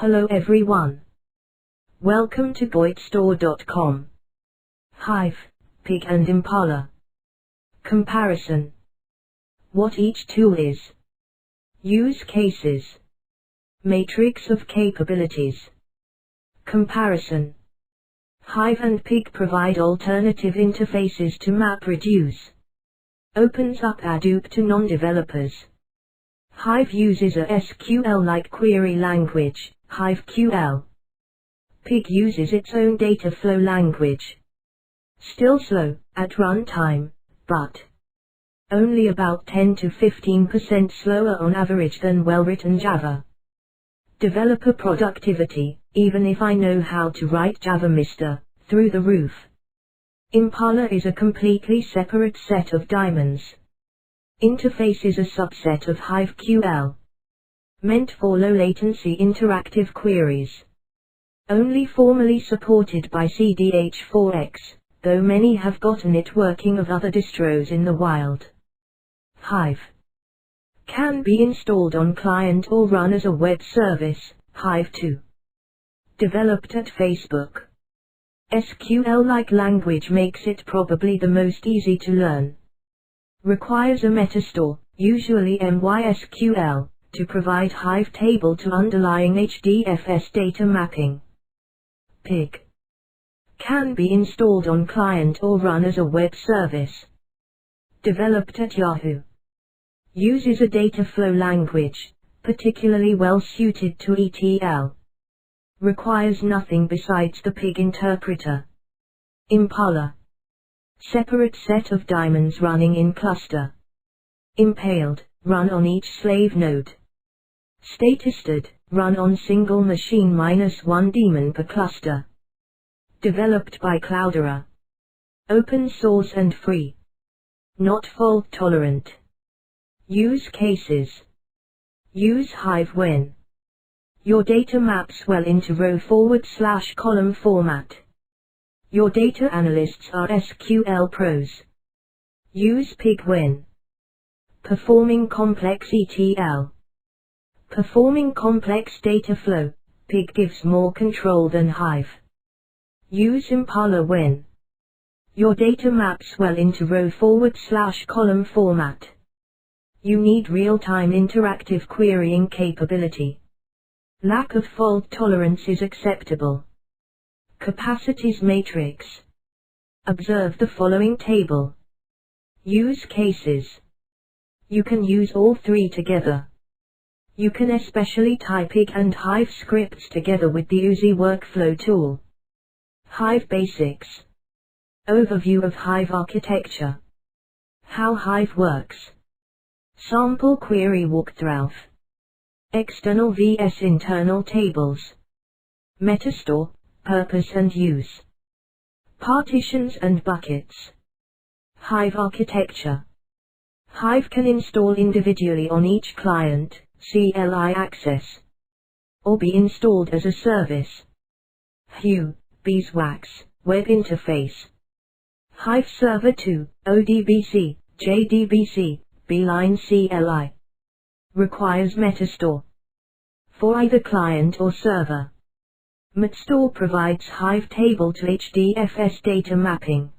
Hello everyone. Welcome to boitstore.com. Hive, Pig and Impala. Comparison. What each tool is. Use cases. Matrix of capabilities. Comparison. Hive and Pig provide alternative interfaces to MapReduce. Opens up Hadoop to non-developers. Hive uses a SQL-like query language, HiveQL. Pig uses its own data flow language. Still slow, at runtime, but only about 10 to 15% slower on average than well-written Java. Developer productivity, even if I know how to write Java, Mr. Through the roof. Impala is a completely separate set of diamonds. Interface is a subset of HiveQL. Meant for low-latency interactive queries. Only formally supported by CDH4X, though many have gotten it working of other distros in the wild. Hive can be installed on client or run as a web service, Hive 2. Developed at Facebook. SQL-like language makes it probably the most easy to learn. Requires a metastore, usually MySQL, to provide Hive table to underlying HDFS data mapping. Pig can be installed on client or run as a web service. Developed at Yahoo. Uses a data flow language, particularly well suited to ETL. Requires nothing besides the Pig interpreter. Impala. Separate set of diamonds running in cluster. Impaled, run on each slave node. Statisted, run on single machine -1 daemon per cluster. Developed by Cloudera. Open source and free. Not fault tolerant. Use cases. Use Hive when your data maps well into row/column format. Your data analysts are SQL pros. Use Pig when performing complex ETL. Performing complex data flow, Pig gives more control than Hive. Use Impala when your data maps well into row/column format. You need real-time interactive querying capability. Lack of fault tolerance is acceptable. Capacities matrix. Observe the following table. Use cases. You can use all three together. You can especially tie Pig and Hive scripts together with the Uzi workflow tool. Hive basics. Overview of Hive architecture. How Hive works. Sample query walkthrough. External vs internal tables. Metastore, purpose and use. Partitions and buckets. Hive architecture. Hive can install individually on each client, CLI access, or be installed as a service. Hue, beeswax, web interface. Hive Server 2, ODBC, JDBC, Beeline CLI. Requires metastore for either client or server. Metastore provides Hive table to HDFS data mapping.